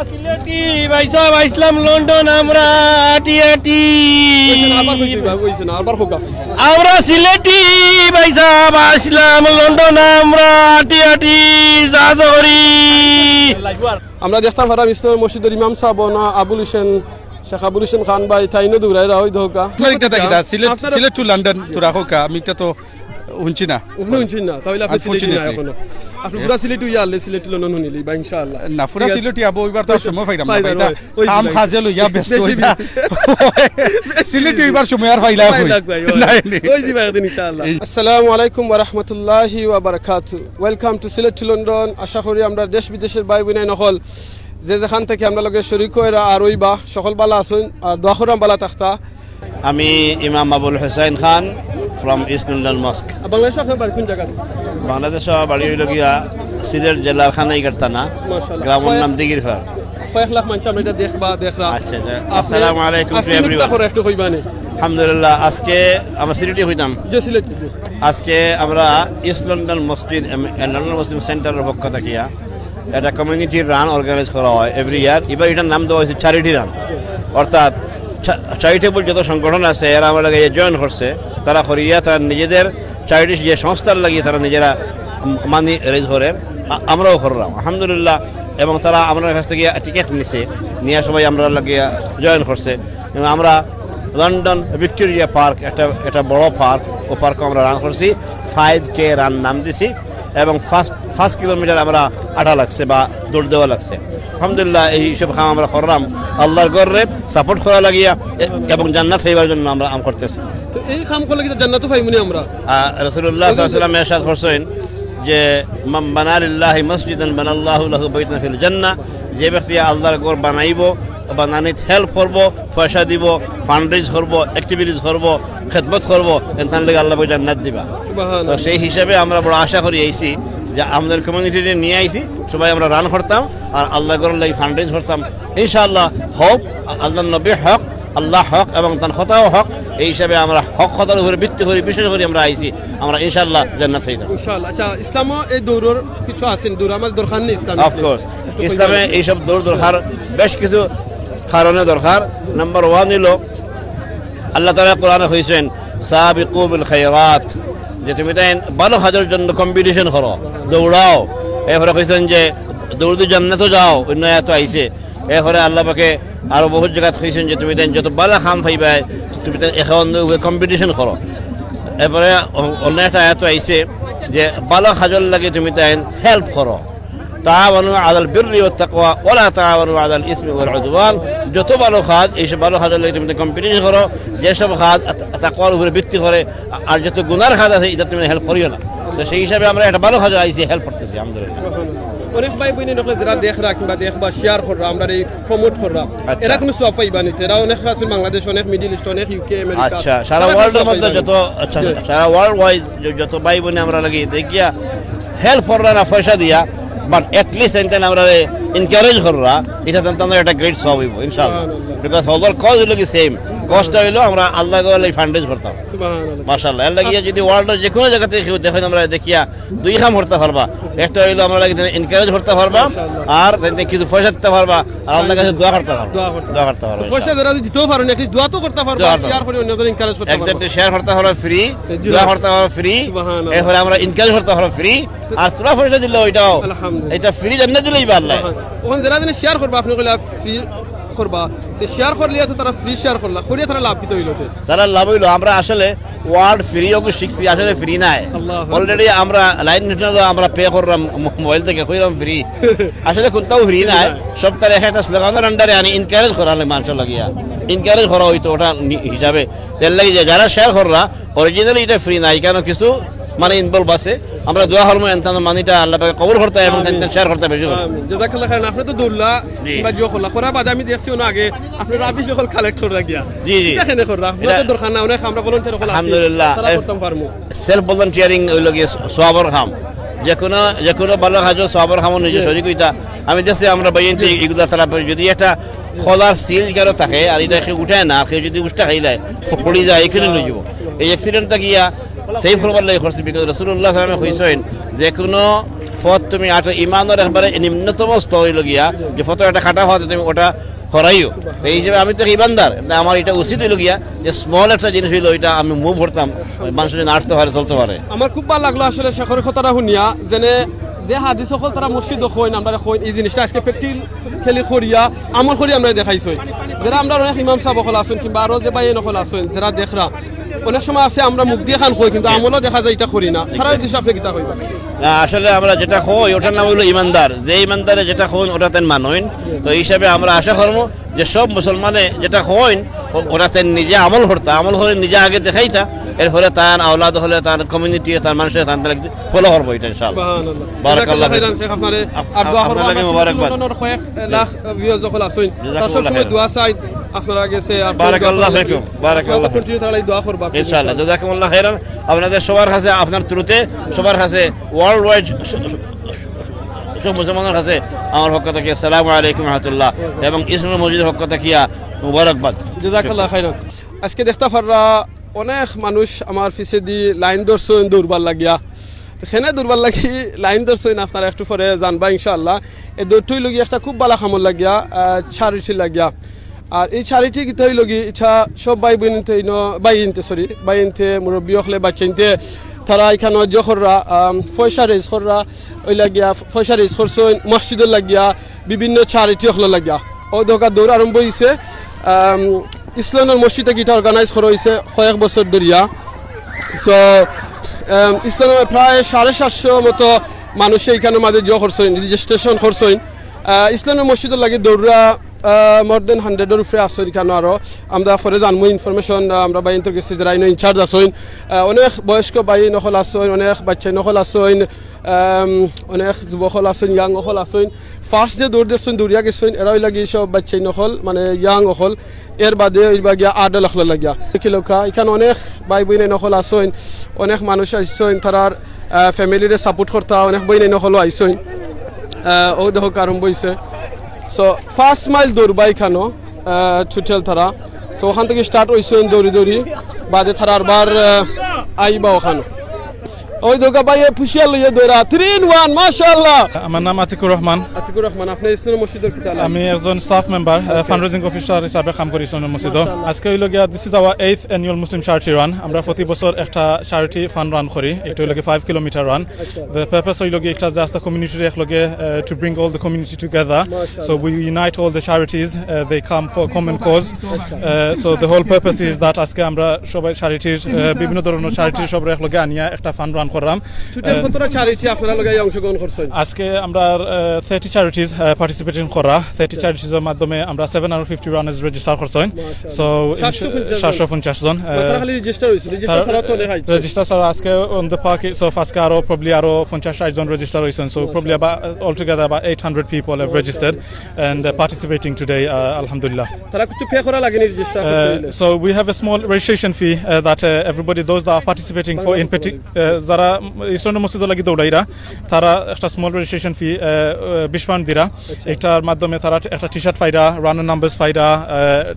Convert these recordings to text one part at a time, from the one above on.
সিলেটি ভাই সাহেব আইসলাম লন্ডন আমরা আটি আটি আমরা সিলেটি ভাই সাহেব আসলাম লন্ডন আমরা আটি আটি জাজরি আমরা দেখতাম পারাম ইসলাম মসজিদের ইমাম সাহেব না আবুল হোসেন শেখ আবুল হোসেন খান ভাই তাইনো দৌড়াই রাহই দোকা সিলেট টু লন্ডন তোরা হোকা আমি তো শুনছি না শুনছি না তাহলে আপনি সিলেটি না এখনো আপনি পুরা সিলেটি ইয়ালে সিলেটি লন্ডন শুনিলি বা ইনশাআল্লাহ না পুরা সিলেটি আবো এবার তো সময় পাইলাম না ভাই কাম কাজে লইয়া ব্যস্ত হইতা সিলেটি এবার সময় আর পাইলা ওই জি ভাই ইনশাআল্লাহ আসসালামু আলাইকুম ওয়া রাহমাতুল্লাহি ওয়া বারাকাতু welcome to Sylhet to London আশা করি আমরা দেশ বিদেশের ভাই বোনাই নকল যে যেখান থেকে আমরা লগে শরীক হইরা আর ওইবা সকল বালা আছেন আর দোয়া করাম বালা তাখতা আমি ইমাম Abul Hossain Khan from east London মস্ক Bangladesh আপনার বাড়ি কোন জায়গা বাংলাদেশ বাড়ি হইল গিয়া সিলেট জেলার খানাইগারতা না গ্রামের নাম দিগিরফার কয়েক লাখ মানুষ আমরা এটা দেখরা আচ্ছা আসসালামু আলাইকুম টু এভরিওয়ান একটু কইবানি আলহামদুলিল্লাহ আজকে আমরা সিলেটে হইতাম যে সিলেট আজকে আমরা ইস্ট লন্ডন মসজিদ লন্ডন মুসলিম সেন্টারের পক্ষ থেকে একটা কমিউনিটি রান অর্গানাইজ করা হয় এভরি ইয়ার এবার এটার নাম দেওয়া হয়েছে চ্যারিটি রান অর্থাৎ চ্যারিটেবল যত সংগঠন আছে এরা আমার লাগে জয়েন করছে তারা করিয়া তারা নিজেদের চ্যারিটি যে সংস্থার লাগিয়ে তারা নিজেরা মানি রেজ করে আমরাও করলাম আলহামদুলিল্লাহ এবং তারা আমাদের কাছ থেকে টিকিট নিয়ে সবাই আমরা লাগিয়ে জয়েন করছে এবং আমরা লন্ডন ভিক্টোরিয়া পার্ক একটা বড় পার্ক ও পার্কে আমরা রান করছি 5K রান নাম দিছি এবং ফার্স্ট কিলোমিটার আমরা আটা লাগছে বা দৌড় দেওয়া লাগছে আলহামদুলিল্লাহ এই সব কাম আমরা করলাম আল্লাহর গর্রে সাপোর্ট করা লাগিয়া এবং জান্নাত পাইবার জন্য আমরা আম করতেছি তো এই কাম করলে কি জান্নাত পাইমুনি আমরা রাসূলুল্লাহ সাল্লাল্লাহু আলাইহি ওয়াসাল্লাম ইরশাদ করেছেন যে মান বানা লিল্লাহি মসজিদান বানাল্লাহু লাহু বাইতান ফিল জান্নাহ যে ব্যক্তি আল্লাহর ঘর বানাইবো বানানিতে হেল্প করবো পয়সা দিব ফান্ডরেজ করবো অ্যাক্টিভিটিস করবো খেদমত করবো এখান থেকে আল্লাহ জান্নাত দিবা তো সেই হিসাবে আমরা বড় আশা করি আইছি যে আমাদের কমিউনিটিতে নিয়ে আইছি সবাই আমরা রান করতাম আর আল্লাহ গরের লাগি ফান্ডরেজ করতাম ইনশাআল্লাহ হক আল্লাহ নবী হক আল্লাহ হক এবং তার খতাও হক এই হিসাবে আমরা হক খতার উপরে ভিত্তি করি বিশেষ করে আমরা আইছি আমরা ইনশাআল্লাহ জান্নাত পাইতাম ইনশাআল্লাহ আচ্ছা ইসলামও এই দৌড়ের কিছু আছে দৌড় আমাদের দরকার নেই ইসলাম অফকোর্স ইসলামে এইসব দৌড় দরকার বেশ কিছু কারণে দরকার নাম্বার 1 হলো আল্লাহ তাআলা কোরআনে কইছেন সাবিকু বিল খায়রাত যে তুমি তাই ভালো কাজের জন্য কম্পিটিশন করো দৌড়াও এরপরে কইছেন যে দৌড়তে জান্নাতে যাও অন্য আয়াত আইছে এরপরে আল্লাহ পাকে আরো বহুত জায়গা কইছেন যে তুমি তাই যত ভালো কাম পাইবা তুমি তাই এখন কম্পিটিশন করো এরপরে অন্য একটা আয়াত আইছে যে ভালো কাজের লাগে তুমি তাই হেল্প করো তাআওয়ানু আলাল বিররি ওয়াত তাকওয়া ওয়ালা তাআওয়ানু আলাল ইসমি ওয়াল উদওয়ান যত ভালো কাজ এইসব ভালো কাজের লাগি তুমি কম্পিটিশন করো যেসব কাজ তাকওয়ার উপরে ভিত্তি করে আর যত গুনার কাজ আছে এটা তুমি হেল্প করিও না তো সেই হিসাবে আমরা একটা ভালো কাজ আইছি হেল্প করতেছি আলহামদুলিল্লাহ অনেক ভাই বোন নকলে যারা দেখরা কিংবা দেখবা শেয়ার কররা আমরা এই প্রমোট কররা এরা কোনো সফা পাইবানি এরা অনেক আছে বাংলাদেশ অনেক মিডল ইস্ট অনেক ইউকে আমেরিকা আচ্ছা সারা ওয়ার্ল্ডের মধ্যে যত সারা ওয়ার্ল্ড ওয়াইজ যত ভাই বোন আমরা লাগি দেখিয়া হেল্প কররা না পয়সা দিয়া but at least and then আমরা encourage কররা এটা তাদের একটা গ্রেট সব হইব ইনশাআল্লাহ বিকজ হল কজ হলো কি সেম কষ্টটা হইলো আমরা আল্লাহ গলে ফান্ডরেজ করতাম সুবহানাল্লাহ মাশাআল্লাহ এর লাগিয়া যদি ওয়ার্ল্ডের যে কোনো জায়গাতে দেখেন আমরা দেখিয়া দুই কাম করতে পারবা একটা হইলো আমরা লাগি এনকারেজ করতে পারবা আর তাতে কিছু পয়সা দিতে পারবা আর আল্লাহর কাছে দোয়া করতে পারবা পয়সা যারা দিতেও পারো না এটলিস্ট দোয়া তো করতে পারবা শেয়ার করে অন্যদের এনকারেজ করতে পারবা একদম শেয়ার করতে পারো ফ্রি দোয়া করতে পারো ফ্রি এরপরে আমরা এনকারেজ করতে পারো ফ্রি আর তোরা পয়সা দিলে ওইটাও এটা ফ্রি জান্নাত দিলেই বা আল্লাহ ওখানে যারা দিনে শেয়ার করবা আপনি কইলা ফ্রি করবা তে শেয়ার করলে তো তারা ফ্রি শেয়ার করলা করিয়া তারা লাভ দিতে হইলো তারা লাভ হইলো আমরা আসলে ওয়ার্ড ফ্রি ওকে শিখছি আসলে ফ্রি নাই অলরেডি আমরা লাইন নেটওয়ার্ক আমরা পে করলাম মোবাইল থেকে কইলাম ফ্রি আসলে কোনটাও ফ্রি নাই সব তার একটা স্লোগানের আন্ডারে আনি এনকারেজ করালে মানুষ লাগিয়া এনকারেজ করা হইতো ওটা হিসাবে তেল লাগি যে যারা শেয়ার কররা অরিজিনালি এটা ফ্রি নাই কেন কিছু মানে ইনভলভ আছে আমরা দোয়া হরমো এনতান মানিটা আল্লাহ পাকে কবুল করতে এবং তেন শেয়ার করতে বেশি করে জাযাকাল্লাহ খাইরান আপনি তো দৌড়লা বা জিও করলা করা বাদ আমি দেখছি না আগে আপনি রাবিশ সকল কালেক্ট করে রাখিয়া জি জি এখানে কররা আপনার তো দরকার না অনেক আমরা ভলান্টিয়ার হল আলহামদুলিল্লাহ তারা করতাম পারমু সেলফ ভলান্টিয়ারিং হইলো কি সওয়াবের কাম যে কোনো ভালো কাজ সওয়াবের কাম নিজে শরীক হইতা আমি দেখছি আমরা বাইনতে এগুলা তারা যদি একটা খোলার সিল কারো থাকে আর এটা উঠায় না কেউ যদি উষ্টা খাইলায় পড়ে যায় এখানে লই যাব এই অ্যাক্সিডেন্টটা গিয়া সেই ফরবার লাগে করছি বিকজ রাসূলুল্লাহ সাল্লাল্লাহু আলাইহি ওয়াসাল্লাম কইছেন যে কোনো ফত তুমি আটা ইমানের একবারে নিম্নতম স্তর হইল গিয়া যে ফত একটা খাটা হওয়াতে তুমি ওটা করাইও। তো এই হিসেবে আমি তো ইমানদার, আমার এটা উচিত হইল গিয়া যে স্মল একটা জিনিস হইলো ওইটা আমি মুভ করতাম, মানুষের জন্য আটতে পারে চলতে পারে। আমার খুব ভালো লাগলো আসলে শেখরের কথাটা শুনিয়া, যেনে যে হাদিস সকল তারা মসজিদ হইন আমরা হইন এই জিনিসটা আজকে প্র্যাকটিক্যাল খেলি করিয়া আমল করি আমরা দেখাইছই। যারা আমরা অনেক ইমাম সাহেব সকল আসুন কিংবা আরো যে বাইন সকল আসুন যারা দেখরা অনেক সময় আছে আমরা মুখ দিয়ে খান কই কিন্তু আমলও দেখা যায় এটা করি না, তারা উদ্দেশ্য আপনি কিতা কইবা? আসলে আমরা যেটা কই ওটার নাম হলো ইমানদার, যে ইমানদারে যেটা কইন ওটাতে মানইন। তো এই হিসাবে আমরা আশা করবো যে সব মুসলমানে যেটা কইন ওটাতে নিজে আমল করতা, আমল হলে নিজে আগে দেখাইতা, এর ফলে তার আওলাদ হলে তার কমিউনিটি তার মানুষের তার ফলো করবো এটা ইনশাআল্লাহ। বারাকাল্লাহ শেখ আপনারে আর দোয়া করব আপনাদের মোবারকবাদ। কয়েক লাখ ভিউয়ার্স সকল আসুন তার সব সময় দোয়া চাই আপনারা গেছে আর বারাকাল্লাহ ফিকুম, বারাকাল্লাহ কন্টিনিউ তাহলে দোয়া করব ইনশাআল্লাহ। জাযাকুমুল্লাহ খাইরান। আপনাদের সবার কাছে আপনার থ্রুতে সবার কাছে ওয়ার্ল্ড ওয়াইড মুসলমানের কাছে আমার পক্ষ থেকে আসসালামু আলাইকুম ওয়া রাহমাতুল্লাহ এবং ইসলাম মসজিদের পক্ষ থেকে মুবারকবাদ। জাযাকাল্লাহ খাইরান। আজকে দেখতে পাররা অনেক মানুষ আমার পিছে দি লাইন ধরছেন দৌড়বার লাগিয়া, সেখানে দৌড়বার লাগি লাইন ধরছেন আপনারা একটু পরে জানবা ইনশাআল্লাহ। এই দৌড়টুই লগি একটা খুব ভালো খামর লাগিয়া চারিটি লাগিয়া, আর এই চারিটি গীত হইল গি ইচ্ছা সব বাইনতে মুরব্বী হলে বাচ্চাইনতে তারা এখানে জখররা পয়সা রেজ কররা ওই লাগিয়া পয়সা রেজ করছেন মসজিদের লাগিয়া বিভিন্ন চারিটি হলে লাগিয়া ও দোকা দৌড় আরম্ভ হয়েছে। ইসলামের মসজিদে গীতা অর্গানাইজ করা হয়েছে কয়েক বছর ধরিয়া। সো ইসলামের প্রায় 750 মতো মানুষ এইখানের মাঝে জো করছেন, রেজিস্ট্রেশন করছেন। ইসলামের মসজিদের লাগে দৌড়া মোর দেন 100-এর উপরে আসেন এখানে। আরও আমরা পরে জানবো ইনফরমেশন আমরা বাইন গেছি যারা ইনচার্জ আসেন, অনেক বয়স্ক বাই নকল আসেন, অনেক বাচ্চা নকল আসেন, অনেক যুবকল আসেন, ইয়াং অকল আসেন। ফার্স্ট যে দৌড় দেখছেন দৌড়িয়া গেছেন এরাই লাগি সব বাচ্চাই নকল মানে ইয়াং অকল, এর বাদে ওই বাগিয়া 8 লাখ লাগিয়া কিলোকা এখানে অনেক ভাই বইনে নকল আসেন, অনেক মানুষ আসছেন তারার ফ্যামিলিরে সাপোর্ট করতা, অনেক বইনে নকলও আইসেন। ও দেখো আরম্ভ হয়েছে। সো 5 মাইল দৌড়বা এখানো টোটাল তারা, তো ওখান থেকে স্টার্ট হয়েছেন দৌড়ি দৌড়ি বাদে তারা আরবার আইবা ওখানে ওই দোকা বাইয়ে পুষিয়া লইয়া দৌড়া 3-1 মাশাআল্লাহ। আমার নাম আতিকুর রহমান। আতিকুর রহমান, আপনি ইসলাম মসজিদের কি তালা? আমি একজন স্টাফ মেম্বার ফান্ডরেজিং অফিসার হিসাবে কাম করি ইসলাম মসজিদ। আজকে হইল গিয়া this is our 8th annual Muslim charity run. আমরা প্রতি বছর একটা চ্যারিটি ফান্ড রান করি, এটা হইল 5 কিলোমিটার রান। দ্য পারপাস হইল গিয়া একটা জাস্ট কমিউনিটি একলগে to bring all the community together, so we unite all the charities, they come for common cause. So the whole purpose is that আজকে আমরা সবাই চ্যারিটির বিভিন্ন ধরনের চ্যারিটির সবাই একলগে আনিয়া একটা ফান্ড রান করলাম। কতটা চ্যারিটি আপনারা লগে অংশগ্রহণ করছেন? আজকে আমরা 30 চ্যারিটিজ পার্টিসিপেশন করা, 30 চ্যারিটিজের মাধ্যমে আমরা 750 রানার্স রেজিস্টার করছেন। সো 750 জন খালি রেজিস্টার হইছে, রেজিস্টার ছাড়া তো নেই রেজিস্টার ছাড়া আজকে অন দ্য পার্ক। সো আজকে আরো প্রবলি আরো 50-60 জন রেজিস্টার হইছেন। So probably altogether about 800 people have registered and participating today, alhamdulillah. তারা কিছু পে করা লাগে নি register? So we have a small registration fee that everybody those that are participating for in যারা ইসলামের মসজিদে লাগি দৌড়াইরা তারা একটা স্মল রেজিস্ট্রেশন ফি 20 পাউন্ড দিরা। এটার মাধ্যমে তারা একটা টি শার্ট পাইরা, রানার নাম্বারস পাইরা,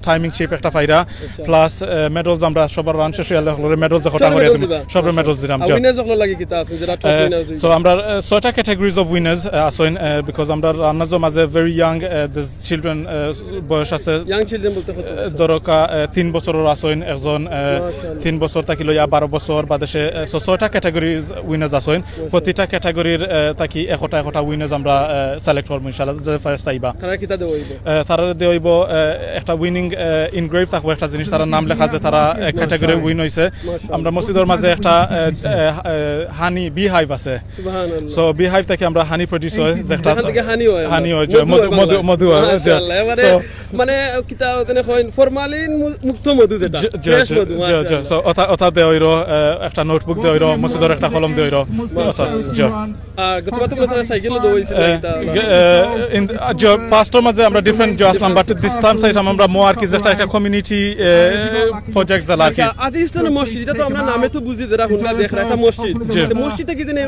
টাইমিং শিপ একটা পাইরা, প্লাস মেডেলস আমরা সবার রান শেষে হলে মেডেলস খটা করে দিব, সবার মেডেলস দিলাম। উইনার্স হলো লাগি কিতা আছে যারা টপ উইনার্স? সো আমরা 6টা ক্যাটাগরিজ অফ উইনার্স আছেন, বিকজ আমরা রানারদের মাঝে ভেরি ইয়াং চিলড্রেন বয়স আছে। ইয়াং চিলড্রেন বলতে কত? দরকা 3 বছরের আছেন, একজন 3 বছর থেকে লইয়া 12 বছর বাদেশে। সো 6টা ক্যাটাগরিজ উইনার্স আছেন, প্রতিটা ক্যাটাগরির তাকি একটা উইনার্স আমরা সিলেক্ট করব ইনশাআল্লাহ। যে ফার্স্ট আইবা তারা কিতা দেব হইব? তারা দেব একটা উইনিং ইনগ্রেভ থাকবে, একটা জিনিস তারা নাম লেখা যে তারা ক্যাটাগরি উইন হইছে। আমরা মসজিদের মাঝে একটা হানি বি হাইভ আছে, সুবহানাল্লাহ। সো বি হাইভ থেকে আমরা হানি প্রোডিউস হয়, যে একটা হানি হয় মধু হয়। সো মানে কিতা ওখানে হয় ফরমালিন মুক্ত মধু, যেটা ফ্রেশ মধু। সো ওটা দেওইরো একটা নোটবুক দেওইরো, মসজিদের একটা কলম দেওইরো। গতবার তো তারা সাইকেল দেওইছে পাঁচটার মাঝে আমরা ডিফারেন্ট জো আসলাম, বাট দিস টাইম সাইড আমরা মোর কি যেটা একটা কমিউনিটি প্রজেক্ট জ্বালা কি। আজ ইসলামের মসজিদ, এটা তো আমরা নামে তো বুঝি যারা হুনলা দেখরা একটা মসজিদ, মসজিদে কি দিনে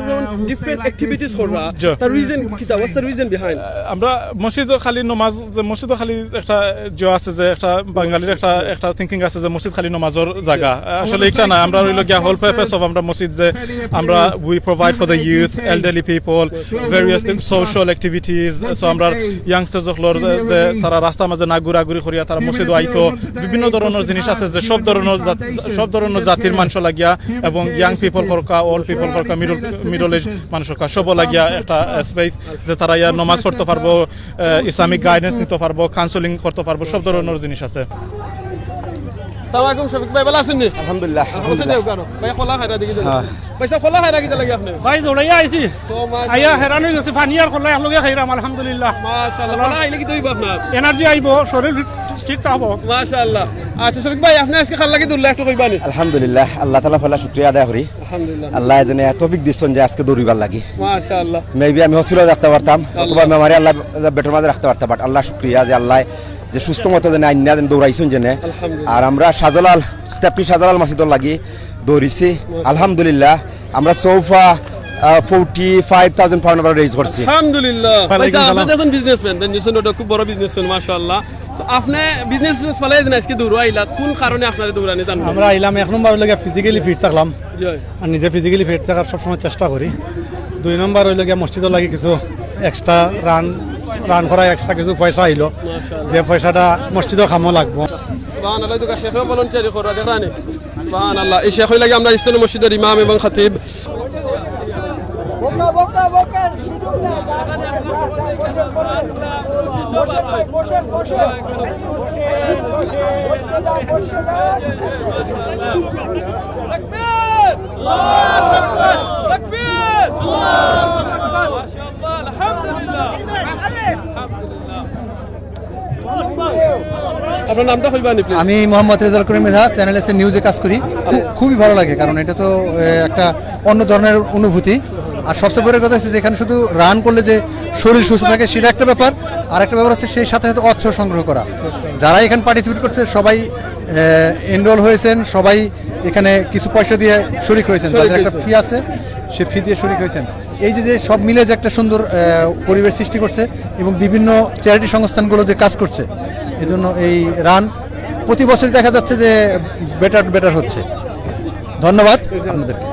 ডিফারেন্ট অ্যাক্টিভিটিস করা, তার রিজন কিতা? What's the reason behind? আমরা মসজিদে খালি নামাজ, মসজিদে খালি একটা একটা আছে যে একটা বাঙালির একটা থিঙ্কিং আছে যে মসজিদ খালি নামাজের জায়গা, আসলে এটা না। আমরা হইল গিয়া হোল পারপাস অফ আমরা মসজিদ যে আমরা we provide for the youth, elderly people, various social activities. So আমরা ইয়াংস্টার্স হলর যে তারা রাস্তার মাঝে না ঘোরাঘুরি করিয়া তারা মসজিদ আইতো, বিভিন্ন ধরনের জিনিস আছে যে সব ধরনের জাতির মানুষ লাগিয়া এবং ইয়াং পিপল করকা, ওল্ড পিপল করকা, মিডল এজ মানুষ করকা সব লাগিয়া একটা স্পেস যে তারা ইয়া নমাজ পড়তে পারবো, ইসলামিক গাইডেন্স নিতে পারবো, কাউন্সেলিং করতে পারবো, সব ধরনের জিনিস আছে। আসসালামু আলাইকুম শফিক ভাই, ভালো আছেন নি? আলহামদুলিল্লাহ। ভাই খোলা খাইরা দেখি পয়সা খোলা খাইরা কি লাগে আপনি? ভাই জড়াইয়া আইছি আইয়া হেরান হয়ে গেছে, পানি আর খোলা একলগে খাইরাম আলহামদুলিল্লাহ। মাশাআল্লাহ, খোলা আইলে কি দইব আপনার? এনার্জি আইব, শরীর ঠিক থাকবো মাশাআল্লাহ। আচ্ছা শফিক ভাই, আপনি আজকে খাল লাগি দৌড়লে একটু কইবানি? আলহামদুলিল্লাহ, আল্লাহ তাআলা ফলা শুকরিয়া আদায় করি। আলহামদুলিল্লাহ, আল্লাহ জানে তৌফিক দিছেন যে আজকে দৌড়িবার লাগি। মাশাআল্লাহ। মেবি আমি হসপিটালে রাখতে পারতাম অথবা মেমারি আল্লাহ বেটার মাঝে রাখতে পারতাম, বাট আল্লাহ শুকরিয়া যে আল্লাহ যে সুস্থ মতো যেন আইনা যেন দৌড়াইছেন জেনে। আর আমরা শাহজালাল স্টেপনি শাহজালাল মসজিদর লাগি দৌড়িছি আলহামদুলিল্লাহ। আমরা সোফা 45,000 পাউন্ড আমরা রেজ করছি আলহামদুলিল্লাহ। আপনি যখন বিজনেসম্যান বেনজিসন ওটা খুব বড় বিজনেসম্যান মাশাআল্লাহ। আপনি বিজনেস ফলাই দেন আজকে দৌড় আইলা, কোন কারণে আপনারা দৌড়ানি জানেন? আমরা আইলাম এক নম্বর হইলে ফিজিক্যালি ফিট থাকলাম, আর নিজে ফিজিক্যালি ফিট থাকার সবসময় চেষ্টা করি। 2 নম্বর হইলে মসজিদের লাগে কিছু এক্সট্রা রান করা, এক্সট্রা কিছু পয়সা আইলো, যে পয়সাটা মসজিদের কামও লাগবো। সুবহানাল্লাহ, দুকা শেখে ভলান্টিয়ারি করা দেখানে সুবহানাল্লাহ। এই শেখ হইলা আমরা ইসলামী মসজিদের ইমাম এবং খতিব। আপনার নামটা কইবানি প্লিজ? আমি মোহাম্মদ রেজাল করিম মেধা, চ্যানেল এসে নিউজে কাজ করি। খুবই ভালো লাগে, কারণ এটা তো একটা অন্য ধরনের অনুভূতি। আর সবচেয়ে বড় কথা হচ্ছে যে এখানে শুধু রান করলে যে শরীর সুস্থ থাকে সেটা একটা ব্যাপার, আর একটা ব্যাপার হচ্ছে সেই সাথে সাথে অর্থ সংগ্রহ করা। যারা এখানে পার্টিসিপেট করছে সবাই এনরোল হয়েছেন, সবাই এখানে কিছু পয়সা দিয়ে শরিক হয়েছেন, তাদের একটা ফি আছে, সে ফি দিয়ে শরিক হয়েছেন। এই যে সব মিলে যে একটা সুন্দর পরিবেশ সৃষ্টি করছে এবং বিভিন্ন চ্যারিটি সংস্থানগুলো যে কাজ করছে, এজন্য এই রান প্রতি বছরই দেখা যাচ্ছে যে বেটার হচ্ছে। ধন্যবাদ আপনাদেরকে।